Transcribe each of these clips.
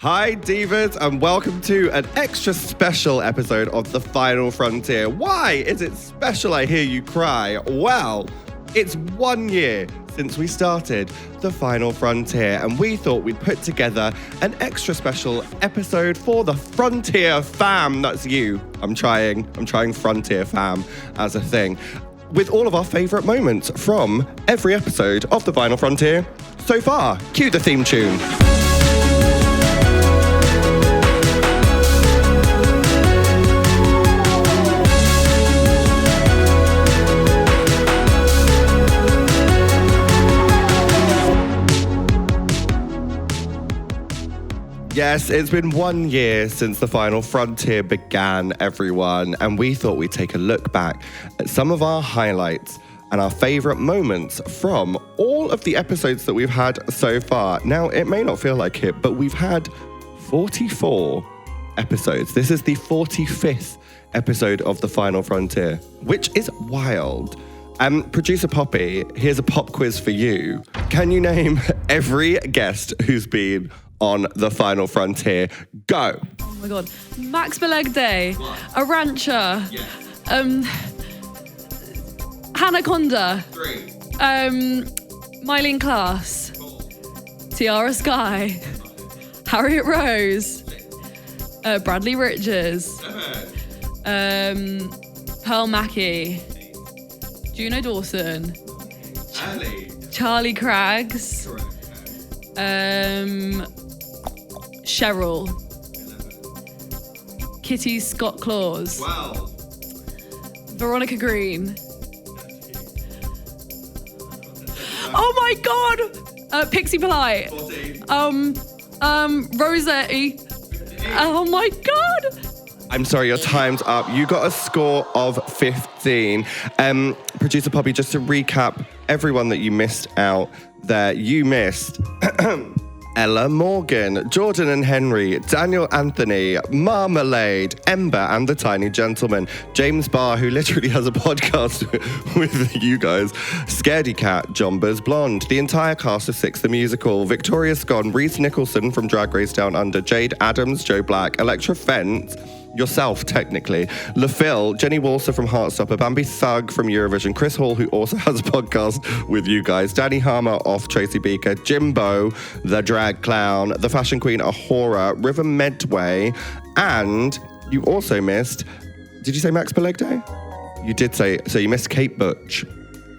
Hi divas and welcome to an extra special episode of The Final FronTia. Why is it special, I hear you cry? Well, it's 1 year since we started The Final FronTia and we thought we'd put together an extra special episode for the FronTia fam. That's you. I'm trying FronTia fam as a thing. With all of our favourite moments from every episode of The Final FronTia so far. Cue the theme tune. Yes, it's been 1 year since The Final FronTia began, everyone, and we thought we'd take a look back at some of our highlights and our favourite moments from all of the episodes that we've had so far. Now, it may not feel like it, but we've had 44 episodes. This is the 45th episode of The Final FronTia, which is wild. Producer Poppy, here's a pop quiz for you. Can you name every guest who's been on The Final FronTia? Go. Oh my god. Max Belegday. Arancha. Yeah. Hannah Conda. 3. Mylene Klaas. 4. Tiara Sky. Harriet Rose. Bradley Richards. 7. Pearl Mackie. Juno Dawson. Ali. Charlie Craggs. Correct. Cheryl. 11. Kitty Scott Claus. 12. Veronica Green. Oh my god! Pixie Polite. 14. Rosetti. Oh my god! I'm sorry, your time's up. You got a score of 15. Producer Poppy, just to recap everyone that you missed out there, you missed Ella Morgan, Jordan and Henry, Daniel Anthony, Marmalade, Ember and the Tiny Gentleman, James Barr, who literally has a podcast with you guys, Scaredy Cat, Jombers Blonde, the entire cast of Six the Musical, Victoria Scone, Reese Nicholson from Drag Race Down Under, Jade Adams, Joe Black, Electra Fent, yourself, technically, LaPhil, Jenny Walser from Heartstopper, Bambi Thug from Eurovision, Chris Hall, who also has a podcast with you guys, Danny Harmer off Tracy Beaker, Jimbo, the drag clown, the fashion queen, Ahura, River Medway, and you also missed, did you say Max Belegday? You did say, so you missed Kate Butch.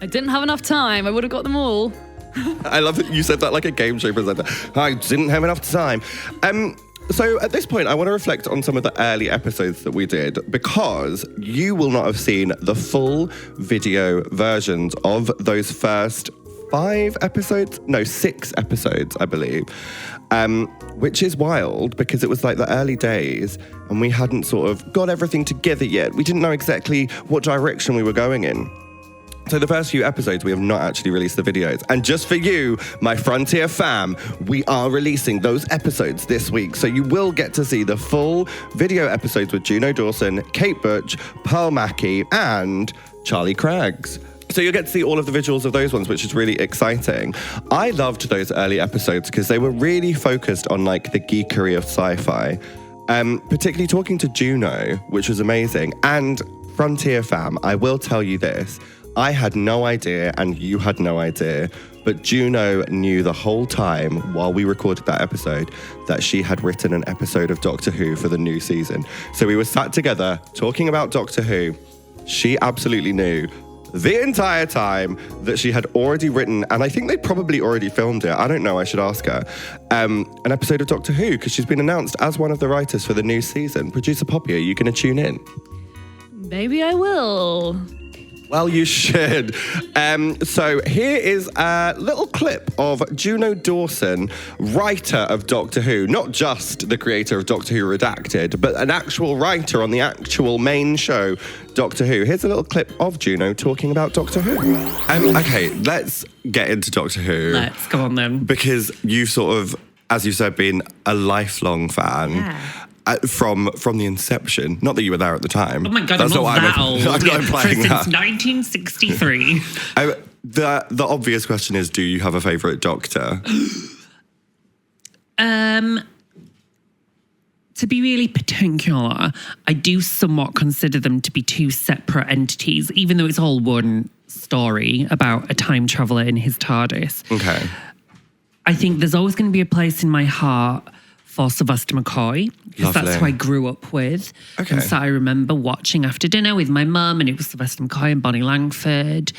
I didn't have enough time. I would have got them all. I love that you said that like a game show presenter. I didn't have enough time. So at this point, I want to reflect on some of the early episodes that we did because you will not have seen the full video versions of those first 6 episodes, I believe, which is wild because it was like the early days and we hadn't sort of got everything together yet. We didn't know exactly what direction we were going in. So the first few episodes, we have not actually released the videos. And just for you, my FronTia fam, we are releasing those episodes this week. So you will get to see the full video episodes with Juno Dawson, Kate Butch, Pearl Mackie, and Charlie Craggs. So you'll get to see all of the visuals of those ones, which is really exciting. I loved those early episodes because they were really focused on like the geekery of sci-fi. Particularly talking to Juno, which was amazing. And FronTia fam, I will tell you this. I had no idea, and you had no idea, but Juno knew the whole time while we recorded that episode that she had written an episode of Doctor Who for the new season. So we were sat together talking about Doctor Who. She absolutely knew the entire time that she had already written, and I think they probably already filmed it, I don't know, I should ask her, an episode of Doctor Who, because she's been announced as one of the writers for the new season. Producer Poppy, are you going to tune in? Maybe I will. Well, you should. So here is a little clip of Juno Dawson, writer of Doctor Who, not just the creator of Doctor Who Redacted, but an actual writer on the actual main show, Doctor Who. Here's a little clip of Juno talking about Doctor Who. Okay, let's get into Doctor Who. Let's, come on then. Because you've sort of, as you said, been a lifelong fan. Yeah. From the inception. Not that you were there at the time. Oh my God, I'm not that old. I'm not implying Since that. 1963. The obvious question is, do you have a favourite Doctor? to be really particular, I do somewhat consider them to be two separate entities, even though it's all one story about a time traveller in his TARDIS. Okay. I think there's always going to be a place in my heart for Sylvester McCoy, because that's Lovely. who I grew up with. Okay. And so I remember watching after dinner with my mum, and it was Sylvester McCoy and Bonnie Langford.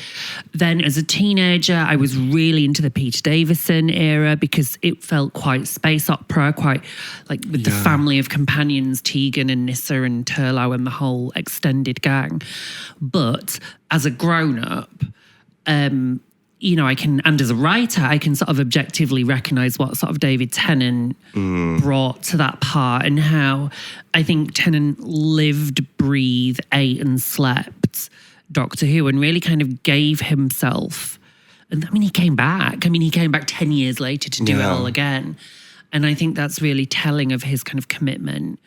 Then as a teenager, I was really into the Peter Davison era because it felt quite space opera, quite like with the family of companions, Tegan and Nyssa and Turlough and the whole extended gang. But as a grown-up, you know, I can, and as a writer, I can sort of objectively recognise what sort of David Tennant brought to that part, and how I think Tennant lived, breathed, ate and slept Doctor Who, and really kind of gave himself. And I mean, he came back. I mean, he came back 10 years later to do it all again. And I think that's really telling of his kind of commitment.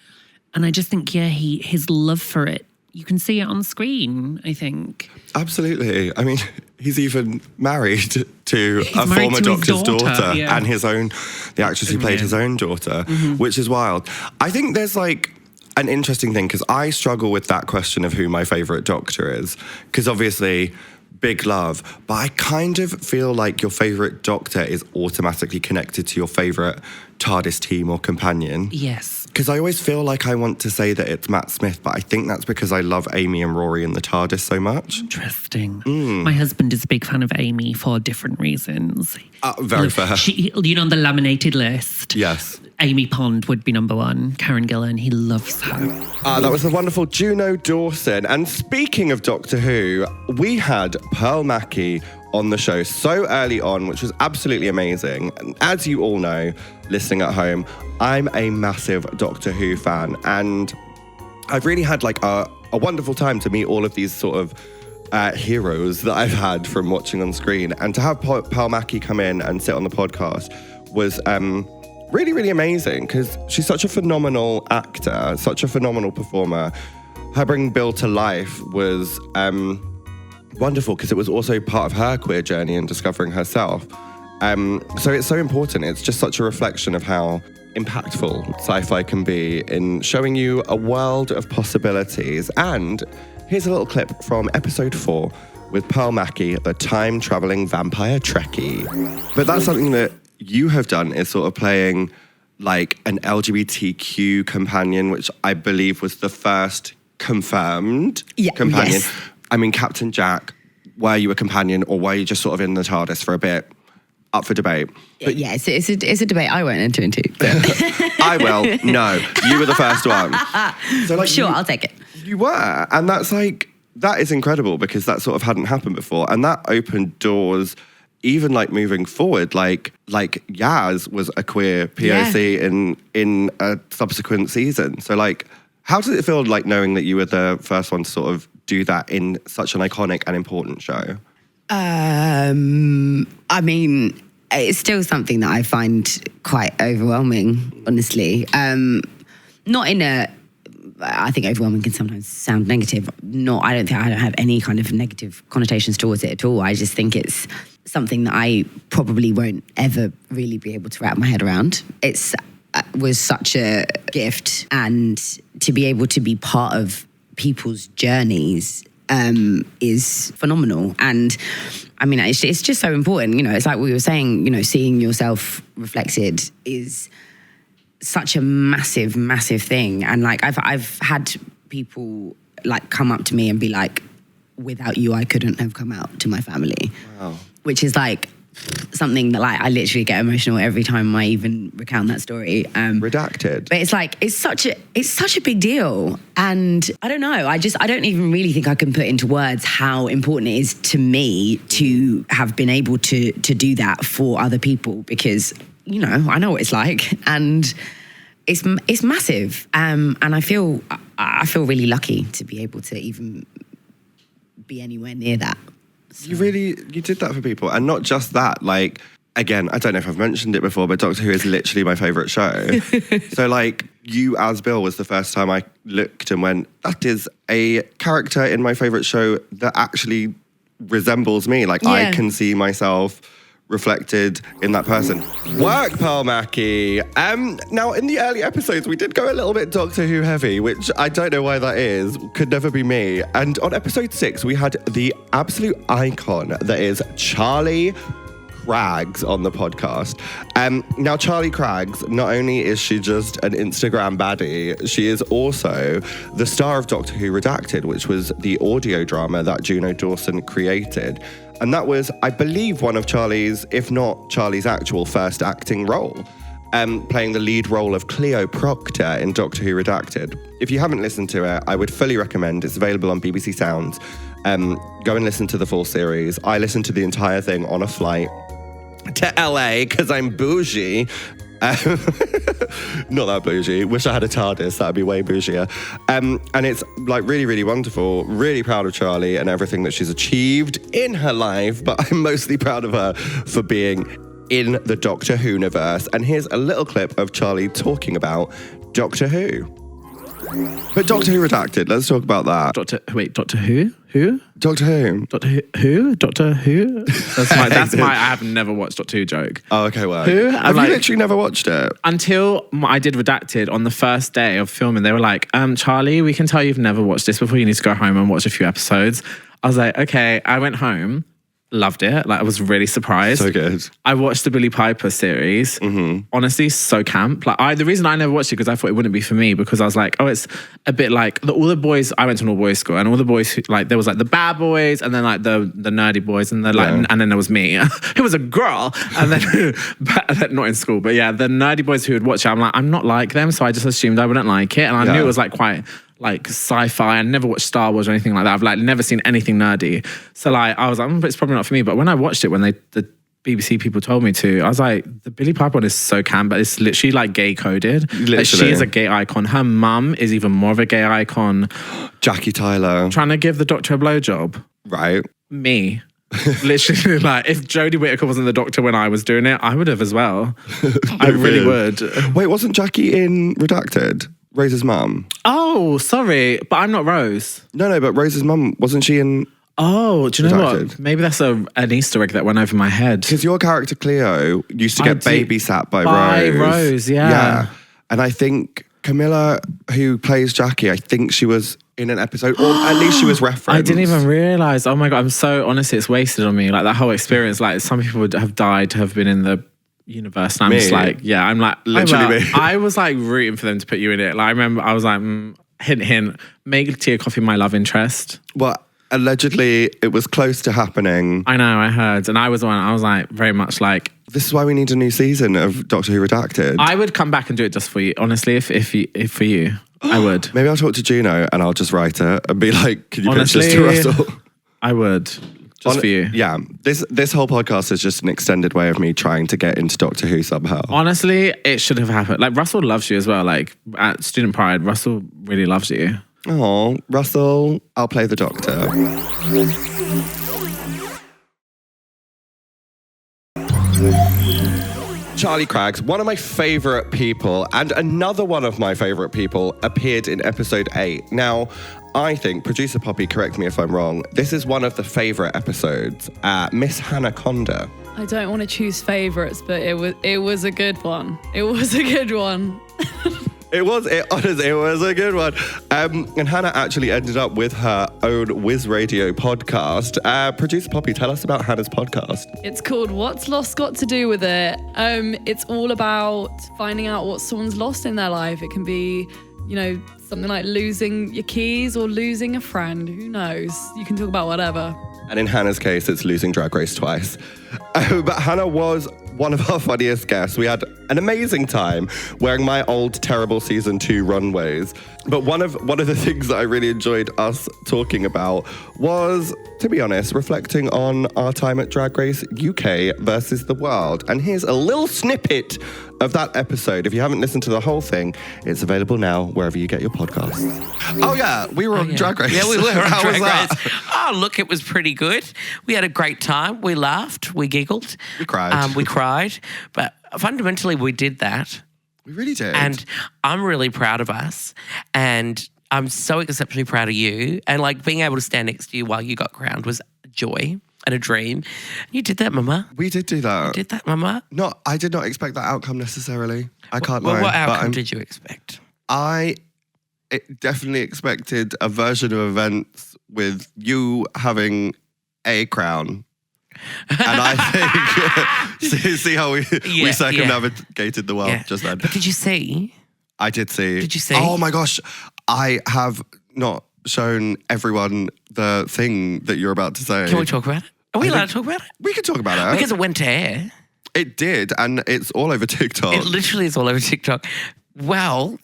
And I just think, his love for it, you can see it on screen, I think. Absolutely. I mean, he's even married to a married former to his Doctor's daughter yeah. and the actress who played his own daughter, which is wild. I think there's like an interesting thing, because I struggle with that question of who my favourite Doctor is, because obviously big love, but I kind of feel like your favourite Doctor is automatically connected to your favourite TARDIS team or companion. Yes. Because I always feel like I want to say that it's Matt Smith, but I think that's because I love Amy and Rory in the TARDIS so much. Interesting. My husband is a big fan of Amy for different reasons. Very fair. You know, on the laminated list, Yes. Amy Pond would be number one. Karen Gillan, he loves her. That was the wonderful Juno Dawson. And speaking of Doctor Who, we had Pearl Mackie on the show so early on, which was absolutely amazing. And as you all know, listening at home, I'm a massive Doctor Who fan, and I've really had like a wonderful time to meet all of these sort of heroes that I've had from watching on screen. And to have Pearl Mackie come in and sit on the podcast was really, really amazing, because she's such a phenomenal actor, such a phenomenal performer. Her bringing Bill to life was wonderful, because it was also part of her queer journey and discovering herself. So it's so important. It's just such a reflection of how impactful sci-fi can be in showing you a world of possibilities. And here's a little clip from episode 4 with Pearl Mackie, the time-traveling vampire Trekkie. But that's something that you have done, is sort of playing like an LGBTQ companion, which I believe was the first confirmed companion. Yes. I mean, Captain Jack, were you a companion, or were you just sort of in the TARDIS for a bit? Up for debate. But yeah, it's a debate I won't enter into. I will. No, you were the first one. So like, Sure, I'll take it. You were, and that's like, that is incredible, because that sort of hadn't happened before, and that opened doors. Even like moving forward, like Yaz was a queer POC in a subsequent season. So like, how does it feel like knowing that you were the first one to sort of do that in such an iconic and important show? I mean, it's still something that I find quite overwhelming, honestly. Not in a, I think overwhelming can sometimes sound negative. I don't have any kind of negative connotations towards it at all. I just think it's something that I probably won't ever really be able to wrap my head around. It was such a gift, and to be able to be part of people's journeys is phenomenal. And I mean, it's just so important. You know, it's like we were saying, you know, seeing yourself reflected is such a massive, massive thing. And like, I've had people like come up to me and be like, without you, I couldn't have come out to my family. Wow. Which is like something that like I literally get emotional every time I even recount that story. Redacted. But it's like, it's such a big deal. And I don't know, I don't even really think I can put into words how important it is to me to have been able to do that for other people, because, you know, I know what it's like, and it's massive. And I feel really lucky to be able to even be anywhere near that. So. You did that for people. And not just that, like, again, I don't know if I've mentioned it before, but Doctor Who is literally my favourite show. So like, you as Bill was the first time I looked and went, that is a character in my favourite show that actually resembles me. Like, I can see myself reflected in that person. Work, Pearl Mackie. Now, in the early episodes, we did go a little bit Doctor Who heavy, which I don't know why that is. Could never be me. And on episode 6, we had the absolute icon that is Charlie Craggs on the podcast. Now, Charlie Craggs, not only is she just an Instagram baddie, she is also the star of Doctor Who Redacted, which was the audio drama that Juno Dawson created. And that was, I believe, one of Charlie's, if not Charlie's actual first acting role, playing the lead role of Cleo Proctor in Doctor Who Redacted. If you haven't listened to it, I would fully recommend. It's available on BBC Sounds. Go and listen to the full series. I listened to the entire thing on a flight to LA because I'm bougie. Not that bougie. Wish I had a TARDIS. That'd be way bougier. And it's like really, really wonderful. Really proud of Charlie and everything that she's achieved in her life. But I'm mostly proud of her for being in the Doctor Who universe. And here's a little clip of Charlie talking about Doctor Who. But Doctor Who Redacted, let's talk about that. Doctor Who? Who? Doctor Who. Doctor Who? Doctor Who? That's my I have never watched Doctor Who joke. Oh, okay, well. Who? Have you literally never watched it? Until I did Redacted on the first day of filming, they were like, Charlie, we can tell you've never watched this before. You need to go home and watch a few episodes. I was like, okay. I went home. Loved it. Like, I was really surprised. So good. I watched the Billie Piper series. Mm-hmm. Honestly, so camp. Like, the reason I never watched it because I thought it wouldn't be for me, because I was like, oh, it's a bit like all the boys. I went to an all boys school, and all the boys who, like, there was like the bad boys, and then like the nerdy boys, and and then there was me, who was a girl, and then but not in school, but yeah, the nerdy boys who would watch it. I'm like, I'm not like them, so I just assumed I wouldn't like it, and I knew it was like quite like sci-fi. I never watched Star Wars or anything like that. I've like never seen anything nerdy. So like I was like, but it's probably not for me. But when I watched it, when the BBC people told me to, I was like, the Billie Piper one is so camp, but it's literally like gay coded. Like, she is a gay icon. Her mum is even more of a gay icon. Jackie Tyler. Trying to give the Doctor a blowjob. Right. Me. Literally, like, if Jodie Whittaker wasn't the Doctor when I was doing it, I would have as well. I really would. Wait, wasn't Jackie in Redacted? Rose's mum. Oh, sorry, but I'm not Rose. No, but Rose's mum, wasn't she in... Oh, do you know Redacted? what? Maybe that's an Easter egg that went over my head. Because your character Cleo used to get babysat by Rose. Rose, yeah. Yeah. And I think Camilla, who plays Jackie, I think she was in an episode, or at least she was referenced. I didn't even realise. Oh my God, I'm so... Honestly, it's wasted on me. Like, that whole experience, like, some people would have died to have been in the universe, and I'm just like, yeah, I'm like, literally me. I was like rooting for them to put you in it. Like, I remember I was like, hint, hint, make Tia Coffee my love interest. Well, allegedly, it was close to happening. I know, I heard, and I was like very much like, this is why we need a new season of Doctor Who Redacted. I would come back and do it just for you, honestly, if for you, I would. Maybe I'll talk to Juno and I'll just write it and be like, can you pitch this to Russell? I would. Just for you. Yeah. This whole podcast is just an extended way of me trying to get into Doctor Who somehow. Honestly, it should have happened. Like, Russell loves you as well. Like, at Student Pride, Russell really loves you. Oh, Russell, I'll play the Doctor. Charlie Craggs, one of my favourite people, and another one of my favourite people, appeared in episode 8. Now, I think, producer Poppy, correct me if I'm wrong, this is one of the favourite episodes. Miss Hannah Conda. I don't want to choose favourites, but it was a good one. It was a good one. It was a good one. And Hannah actually ended up with her own Whiz Radio podcast. Producer Poppy, tell us about Hannah's podcast. It's called What's Lost Got to Do With It. It's all about finding out what someone's lost in their life. It can be, something like losing your keys or losing a friend. Who knows? You can talk about whatever. And in Hannah's case, it's losing Drag Race twice. But Hannah was one of our funniest guests. We had an amazing time wearing my old terrible season 2 runways. But one of the things that I really enjoyed us talking about was, to be honest, reflecting on our time at Drag Race UK versus the world. And here's a little snippet of that episode. If you haven't listened to the whole thing, it's available now wherever you get your podcasts. Oh yeah, we were on Drag Race. Yeah, we were on How Drag was that? Race. Oh, look, it was pretty good. We had a great time. We laughed. We giggled. We cried. We cried. But fundamentally, we did that. We really did. And I'm really proud of us. And I'm so exceptionally proud of you. And like being able to stand next to you while you got crowned was a joy. and a dream. You did that, Mama. We did do that. You did that, Mama. I did not expect that outcome necessarily. I can't lie. Well, what but outcome did you expect? I definitely expected a version of events with you having a crown. And I think, see how we circumnavigated the world just then. But did you see? I did see. Did you see? Oh my gosh. I have not shown everyone the thing that you're about to say. Can we talk about it? Are we allowed to talk about it? We can talk about it. Because it went to air. It did, and it's all over TikTok. It literally is all over TikTok. Well,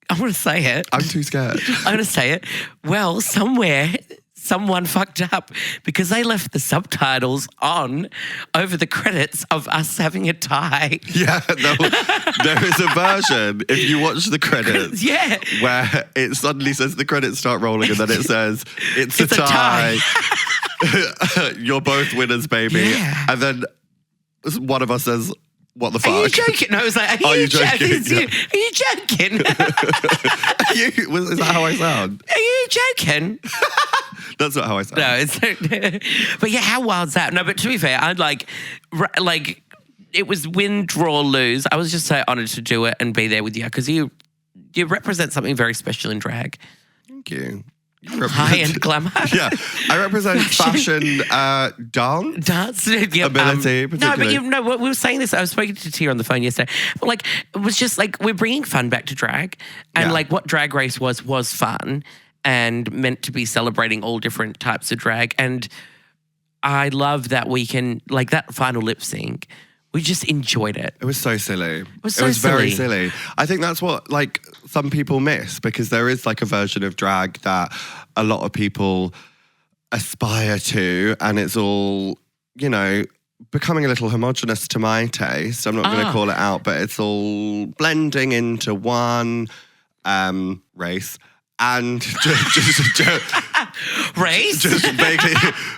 I'm going to say it. I'm too scared. I'm going to say it. Well, somewhere, someone fucked up because they left the subtitles on over the credits of us having a tie. Yeah, there is a version, if you watch the credits, where it suddenly says the credits start rolling and then it says, it's a tie. You're both winners, baby. Yeah. And then one of us says, what the fuck? Are you joking? No, I was like, are you joking? Yeah. Are you joking? Is that how I sound? Are you joking? That's not how I sound. No, it's but yeah, how wild's that? No, but to be fair, I'd like it was win, draw, lose. I was just so honoured to do it and be there with you because you represent something very special in drag. Thank you. High-end glamour. Yeah, I represent fashion, dance, yeah, ability. No, but we were saying this. I was speaking to Tia on the phone yesterday. But like, it was just like we're bringing fun back to drag, and like what Drag Race was fun and meant to be celebrating all different types of drag. And I love that we can like that final lip sync. We just enjoyed it. It was so silly. It was very silly. I think that's what like some people miss because there is like a version of drag that a lot of people aspire to and it's all, becoming a little homogenous to my taste. I'm not going to call it out, but it's all blending into one race. And just race, just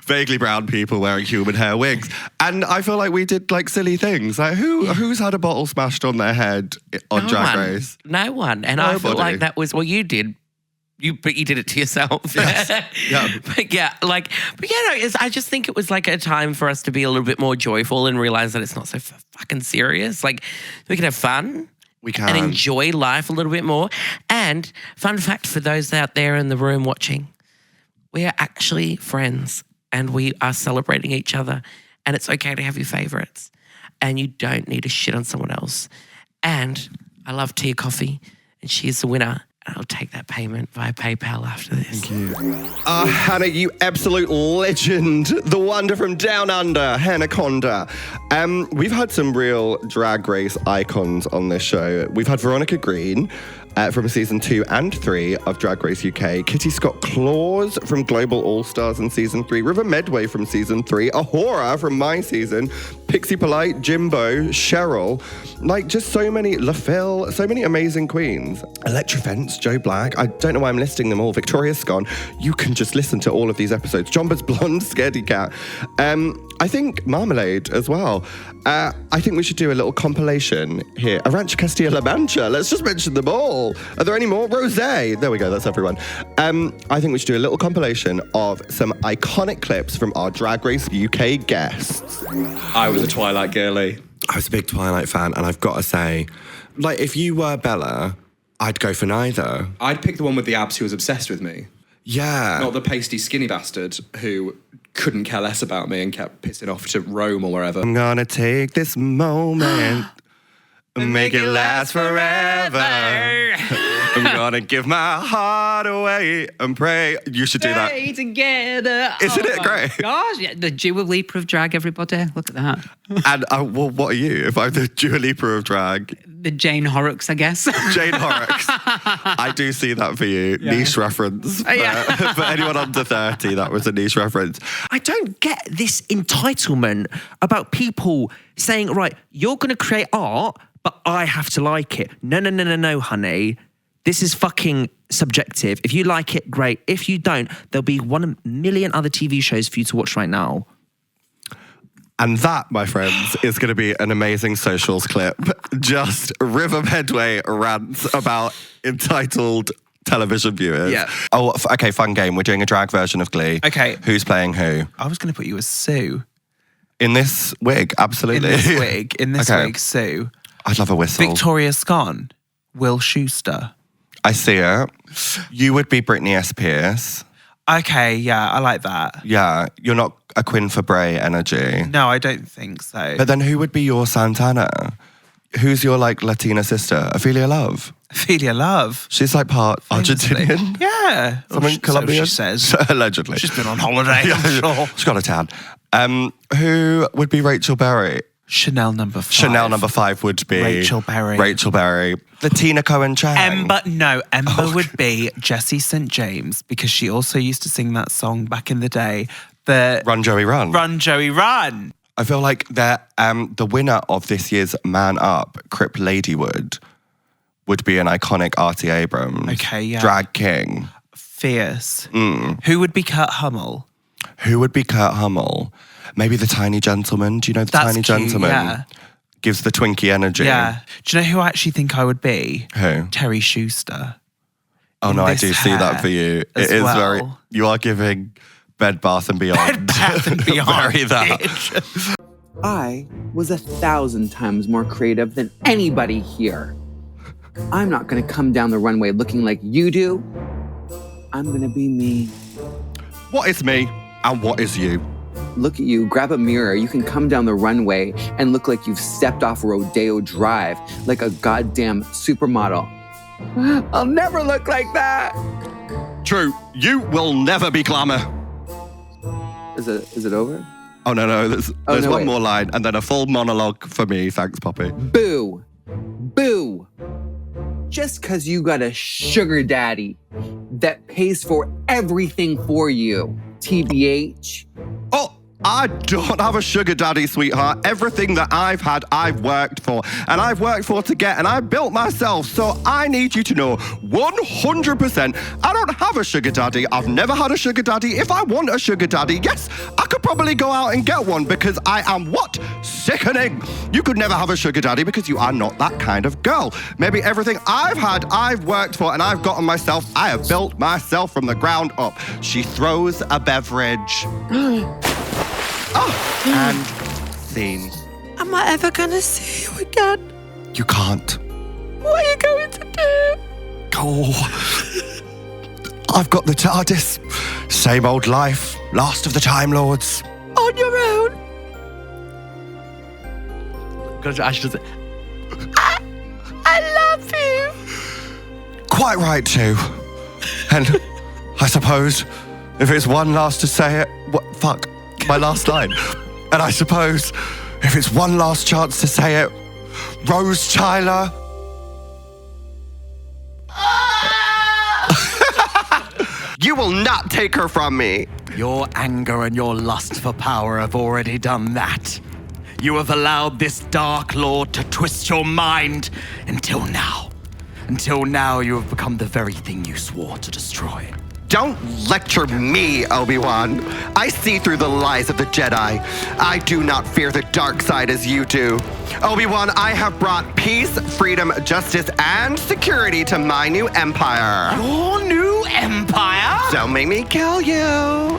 vaguely brown people wearing human hair wigs, and I feel like we did like silly things. Like who's had a bottle smashed on their head on Drag Race? No one, and I feel like that was you did. But you did it to yourself. Yes. Yeah. I just think it was like a time for us to be a little bit more joyful and realize that it's not so fucking serious. Like we can have fun. We can. And enjoy life a little bit more. And fun fact for those out there in the room watching, we are actually friends and we are celebrating each other and it's okay to have your favourites and you don't need to shit on someone else. And I love Tia Kofi and she's the winner. And I'll take that payment via PayPal after this. Thank you. Hannah, you absolute legend. The wonder from down under, Hannah Conda. We've had some real Drag Race icons on this show. We've had Veronica Green from season 2 and 3 of Drag Race UK, Kitty Scott-Claus from Global All-Stars in season 3, River Medway from season 3, Ahura from my season, Pixie Polite, Jimbo, Cheryl, like just so many, LaFille, so many amazing queens. Electrofence, Joe Black, I don't know why I'm listing them all, Victoria Scone, you can just listen to all of these episodes, Jomba's Blonde, Scaredy Cat, I think Marmalade as well. I think we should do a little compilation here. Arancha Castilla-La Mancha, let's just mention them all. Are there any more? Rosé, there we go, that's everyone. I think we should do a little compilation of some iconic clips from our Drag Race UK guests. I was a Twilight girly. I was a big Twilight fan, and I've got to say, like, if you were Bella, I'd go for neither. I'd pick the one with the abs who was obsessed with me. Yeah. Not the pasty, skinny bastard who couldn't care less about me and kept pissing off to Rome or wherever. I'm gonna take this moment and make it last forever. I'm gonna give my heart away and pray. You should do that. Stay together. Isn't it great? Gosh, yeah, the Dua Lipa of drag, everybody. Look at that. And well, what are you? If I'm the Dua Lipa of drag, The Jane Horrocks, I guess. Jane Horrocks. I do see that for you. Yeah. Niche reference. For anyone under 30, that was a niche reference. I don't get this entitlement about people saying, right, you're going to create art, but I have to like it. No, honey. This is fucking subjective. If you like it, great. If you don't, there'll be 1 million other TV shows for you to watch right now. And that, my friends, is going to be an amazing socials clip. Just River Medway rants about entitled television viewers. Yeah. Oh, okay, fun game. We're doing a drag version of Glee. Okay. Who's playing who? I was going to put you as Sue. In this wig, absolutely. In this Okay. wig, Sue. I'd love a whistle. Victoria Scone. Will Schuster. I see it. You would be Britney Spears. Okay, yeah, I like that. Yeah, you're not a Quinn for Bray energy. No, I don't think so. But then who would be your Santana? Who's your like Latina sister? Ophelia Love. Ophelia Love. She's like part Famously. Argentinian. Yeah. Something Colombian. So she says. Allegedly. She's been on holiday, I'm sure. She's got a tan. Who would be Rachel Berry? Chanel number 5. Chanel number 5 would be Rachel Berry. Rachel Berry. The Tina Cohen Chang. Ember would be Jessie St. James because she also used to sing that song back in the day. The Run Joey Run. Run Joey Run. I feel like that the winner of this year's Man Up, Crip Ladywood, would be an iconic Artie Abrams. Okay, yeah. Drag king. Fierce. Who would be Kurt Hummel? Who would be Kurt Hummel? Maybe the Tiny Gentleman. Do you know the That's Tiny cute, Gentleman? yeah. Gives the Twinkie energy. Yeah. Do you know who I actually think I would be? Who? Terry Schuster. Oh In no, I this do see that hair for you. as It is well. very. You are giving Bed Bath and Beyond. Bed Bath and Beyond. Very that. bitch. I was 1,000 times more creative than anybody here. I'm not gonna come down the runway looking like you do. I'm gonna be me. What is me and what is you? Look at you, grab a mirror. You can come down the runway and look like you've stepped off Rodeo Drive, like a goddamn supermodel. I'll never look like that. True. You will never be glamour. Is it over? Oh no, there's no, one wait. more line and then a full monologue for me. Thanks, Poppy. Boo. Boo. Just because you got a sugar daddy that pays for everything for you, TBH. Oh, I don't have a sugar daddy, sweetheart. Everything that I've had, I've worked for. And I've worked for to get, and I built myself. So I need you to know 100%, I don't have a sugar daddy. I've never had a sugar daddy. If I want a sugar daddy, yes, I could probably go out and get one because I am what? Sickening. You could never have a sugar daddy because you are not that kind of girl. Maybe everything I've had, I've worked for, and I've gotten myself. I have built myself from the ground up. She throws a beverage. Oh, and scene. Am I ever going to see you again? You can't. What are you going to do? Oh, I've got the TARDIS. Same old life. Last of the Time Lords. On your own? I love you. Quite right too. And I suppose if it's one last to say it, fuck, my last line. And I suppose if it's one last chance to say it, Rose Tyler. You will not take her from me. Your anger and your lust for power have already done that. You have allowed this Dark Lord to twist your mind until now. Until now, you have become the very thing you swore to destroy. Don't lecture me, Obi-Wan. I see through the lies of the Jedi. I do not fear the dark side as you do. Obi-Wan, I have brought peace, freedom, justice, and security to my new empire. Your new empire? Don't make me kill you.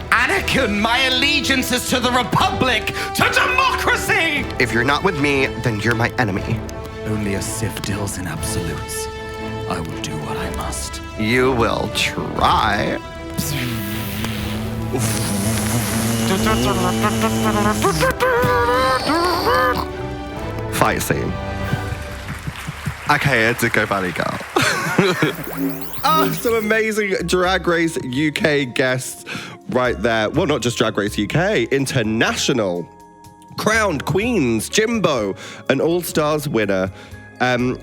Anakin, my allegiance is to the Republic, to democracy! If you're not with me, then you're my enemy. Only a Sith deals in absolutes. I will do what I must. You will try. Fight scene. Okay, it's a Go Valley Girl. Some amazing Drag Race UK guests right there. Well, not just Drag Race UK, international. Crowned Queens, Jimbo, an All-Stars winner.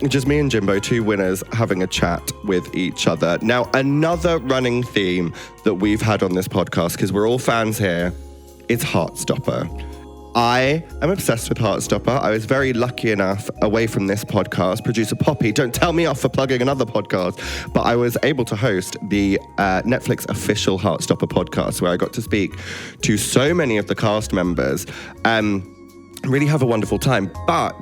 Just me and Jimbo, two winners, having a chat with each other. Now, another running theme that we've had on this podcast, because we're all fans here, is Heartstopper. I am obsessed with Heartstopper. I was very lucky enough, away from this podcast, producer Poppy, don't tell me off for plugging another podcast, but I was able to host the Netflix official Heartstopper podcast, where I got to speak to so many of the cast members. Really have a wonderful time, but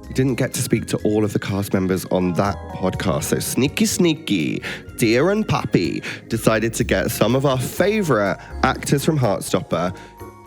we didn't get to speak to all of the cast members on that podcast. So sneaky, Deer and Poppy decided to get some of our favourite actors from Heartstopper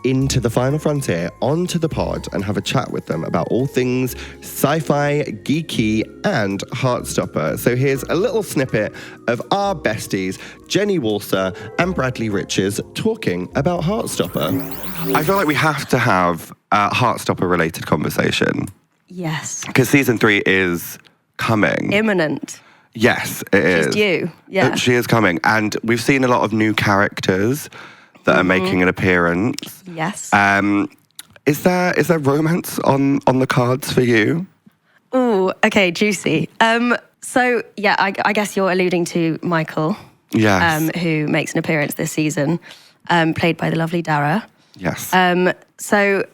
into the Final Frontier, onto the pod, and have a chat with them about all things sci-fi, geeky, and Heartstopper. So here's a little snippet of our besties, Jenny Walser and Bradley Riches, talking about Heartstopper. I feel like we have to have a Heartstopper-related conversation. Yes. Because season 3 is coming. Imminent. Yes, it is. She's due. Yeah. She is coming. And we've seen a lot of new characters that are making an appearance. Yes. Is there romance on the cards for you? Oh, okay, juicy. So yeah, I guess you're alluding to Michael. Yes. Who makes an appearance this season, played by the lovely Dara. Yes. So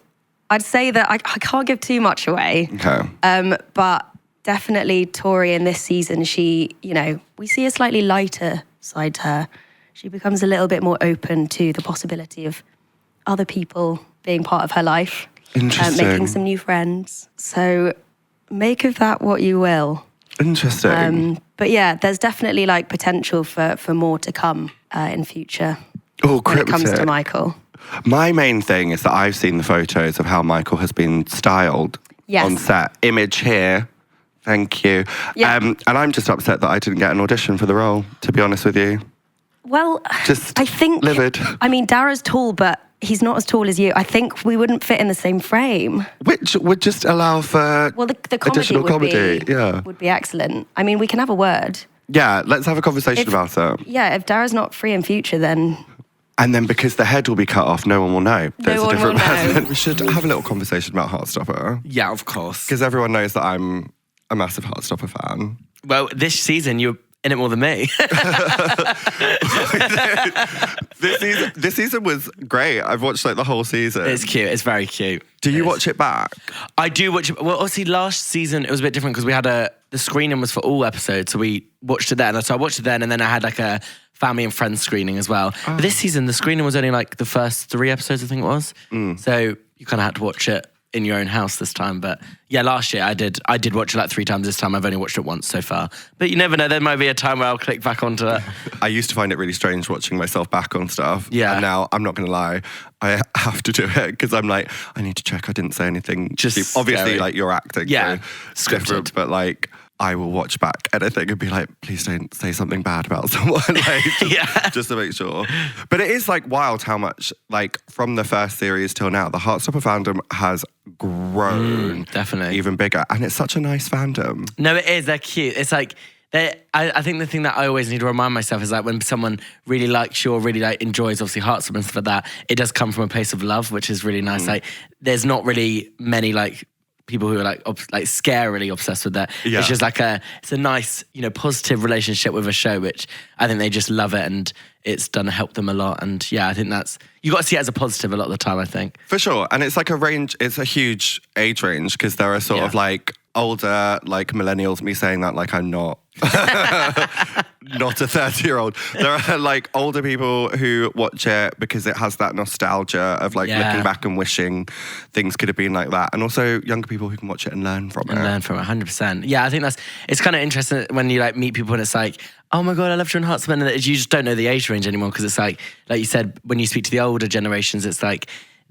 I'd say that I can't give too much away. Okay. But definitely Tori in this season, she, we see a slightly lighter side to her. She becomes a little bit more open to the possibility of other people being part of her life. Interesting. Making some new friends. So make of that what you will. Interesting. But yeah, there's definitely potential for more to come in future. Oh, when it comes cryptic. to Michael. My main thing is that I've seen the photos of how Michael has been styled on set. Image here. Thank you. Yeah. And I'm just upset that I didn't get an audition for the role, to be honest with you. Well, Just I think, livid. I mean, Dara's tall, but he's not as tall as you. I think we wouldn't fit in the same frame. Which would just allow for Well, the comedy, additional comedy. Yeah. would be excellent. I mean, we can have a word. Yeah, let's have a conversation about it. Yeah, if Dara's not free in future, then... And then because the head will be cut off, no one will know. There's one a different will know. person. We should have a little conversation about Heartstopper. Yeah, of course. Because everyone knows that I'm a massive Heartstopper fan. Well, this season you're in it more than me. This season was great. I've watched the whole season. It's cute. It's very cute. Do you watch it back? I do watch it. Well, obviously last season it was a bit different because we had the screening was for all episodes, so we watched it then. So I watched it then, and then I had a family and friends screening as well. Oh. But this season the screening was only the first 3 episodes, I think it was. So you kind of had to watch it in your own house this time. But yeah, last year I did watch it 3 times. This time I've only watched it once so far. But you never know, there might be a time where I'll click back onto it. I used to find it really strange watching myself back on stuff. Yeah. And now, I'm not going to lie, I have to do it because I'm I need to check I didn't say anything. Just obviously, scary. you're acting. Yeah, so it's different. But I will watch back anything and be please don't say something bad about someone. Just to make sure. But it is wild how much, from the first series till now, the Heartstopper fandom has grown. Definitely. Even bigger. And it's such a nice fandom. No, it is. They're cute. It's I think the thing that I always need to remind myself is when someone really likes you or really enjoys obviously Heartstopper and stuff like that, it does come from a place of love, which is really nice. There's not really many people who are scarily obsessed with that. Yeah. It's just it's a nice, positive relationship with a show, which I think they just love it, and it's done to help them a lot. And yeah, I think you got to see it as a positive a lot of the time, I think. For sure. And it's a range, it's a huge age range because there are sort of older, millennials, me saying that I'm not. Not a 30-year-old. There are older people who watch it because it has that nostalgia of looking back and wishing things could have been like that. And also younger people who can watch it and learn from it. Learn from it, 100%. Yeah, I think it's kind of interesting when you meet people and it's oh my God, I love Juno Dawson. And you just don't know the age range anymore because it's like you said, when you speak to the older generations, it's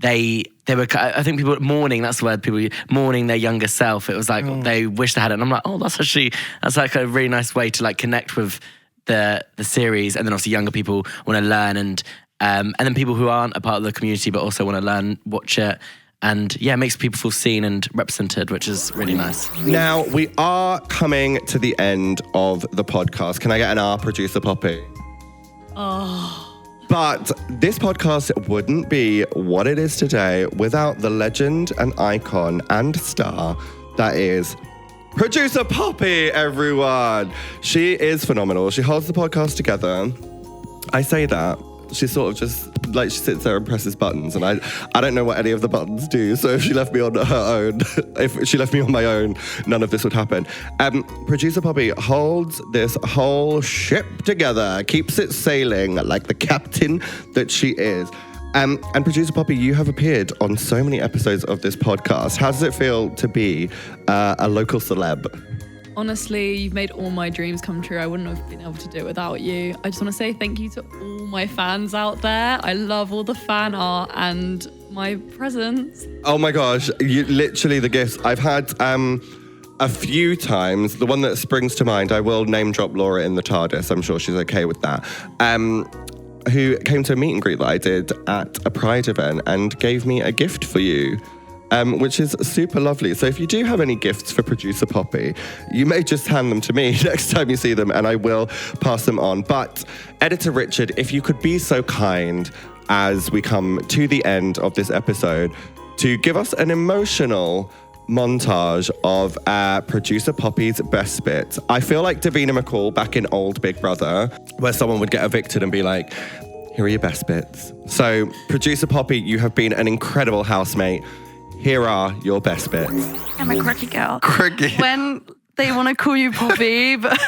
they were, I think people mourning, that's the word, people mourning their younger self. It was they wish they had it. And I'm that's a really nice way to connect with the series. And then obviously younger people want to learn and then people who aren't a part of the community but also want to learn, watch it. And yeah, it makes people feel seen and represented, which is really nice. Now, we are coming to the end of the podcast. Can I get an R, producer Poppy? Oh. But this podcast wouldn't be what it is today without the legend and icon and star that is producer Poppy, everyone. She is phenomenal. She holds the podcast together. I say that. She sort of just, she sits there and presses buttons, and I don't know what any of the buttons do, so if she left me on her own, if she left me on my own, none of this would happen. Producer Poppy holds this whole ship together, keeps it sailing like the captain that she is. And Producer Poppy, you have appeared on so many episodes of this podcast. How does it feel to be a local celeb? Honestly, you've made all my dreams come true. I wouldn't have been able to do it without you. I just want to say thank you to all my fans out there. I love all the fan art and my presents. Oh my gosh, literally the gifts. I've had a few times. The one that springs to mind, I will name drop Laura in the TARDIS. I'm sure she's okay with that. Who came to a meet and greet that I did at a Pride event and gave me a gift for you. Which is super lovely. So if you do have any gifts for producer Poppy, you may just hand them to me next time you see them and I will pass them on. But editor Richard, if you could be so kind as we come to the end of this episode to give us an emotional montage of producer Poppy's best bit. I feel like Davina McCall back in old Big Brother, where someone would get evicted and be like, here are your best bits. So producer Poppy, you have been an incredible housemate. Here are your best bits. I'm a quirky girl. Quirky. When they want to call you Poppy, but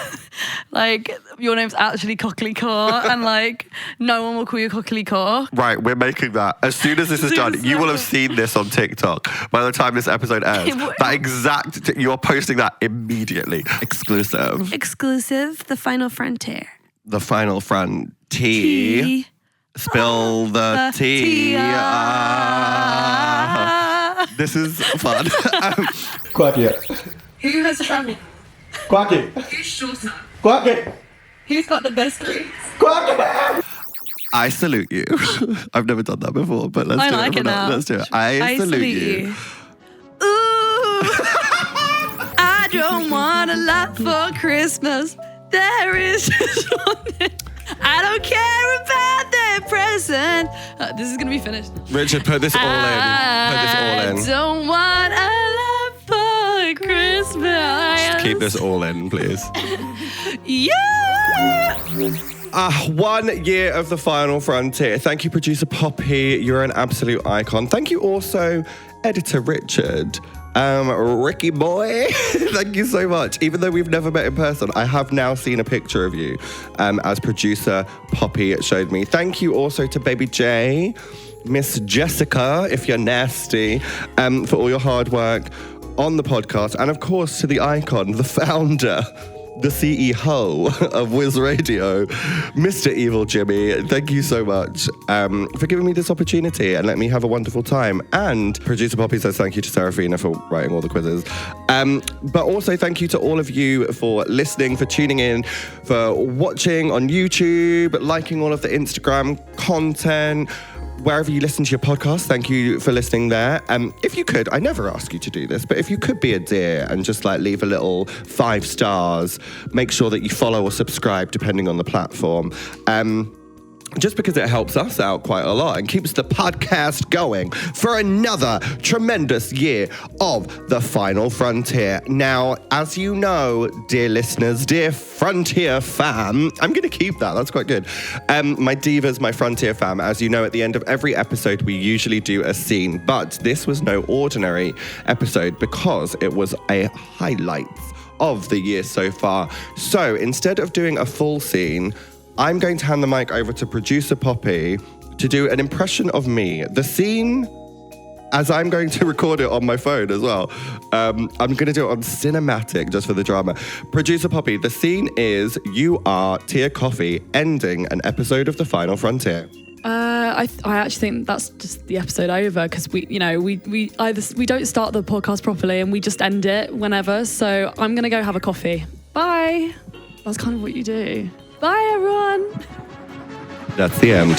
like your name's actually Cockly Caw, and like no one will call you Cockly Caw. Right, we're making that. As soon as this is done, you will have seen this on TikTok by the time this episode airs. That exact, you are posting that immediately. Exclusive. Exclusive, the Final FronTia. The Final FronTia. Spill the tea. This is fun. Quacky. Who has trouble? Quacky. Who's shorter? Quacky. Who's got the best grades? Quacky. I salute you. I've never done that before, but let's do it. Now. Let's do it. I salute you. Ooh, I don't want a lot for Christmas. There is just one thing. I don't care about their present. This is gonna be finished. Richard, put this all in. Put this all in. I don't want a lot for Christmas. Just keep this all in, please. Yeah. 1 year of the Final FronTia. Thank you, producer Poppy. You're an absolute icon. Thank you also, editor Richard. Ricky boy, thank you so much. Even though we've never met in person, I have now seen a picture of you as producer Poppy showed me. Thank you also to Baby J, Miss Jessica, if you're nasty, for all your hard work on the podcast. And of course to the icon, the founder, the CEO of Wiz Radio, Mr. Evil Jimmy. Thank you so much for giving me this opportunity and let me have a wonderful time. And producer Poppy says thank you to Serafina for writing all the quizzes. But also thank you to all of you for listening, for tuning in, for watching on YouTube, liking all of the Instagram content. Wherever you listen to your podcast, thank you for listening there. If you could, I never ask you to do this, but if you could be a dear and just like leave a little 5 stars, make sure that you follow or subscribe depending on the platform. Just because it helps us out quite a lot and keeps the podcast going for another tremendous year of the Final FronTia. Now, as you know, dear listeners, dear FronTia fam, I'm going to keep that. That's quite good. My divas, my FronTia fam, as you know, at the end of every episode, we usually do a scene, but this was no ordinary episode because it was a highlight of the year so far. So instead of doing a full scene, I'm going to hand the mic over to producer Poppy to do an impression of me. The scene, as I'm going to record it on my phone as well. I'm going to do it on cinematic just for the drama. Producer Poppy, the scene is you are Tia Kofi ending an episode of the Final FronTia. I actually think that's just the episode over because we don't start the podcast properly and we just end it whenever. So I'm gonna go have a coffee. Bye. That's kind of what you do. Bye, everyone. That's the end.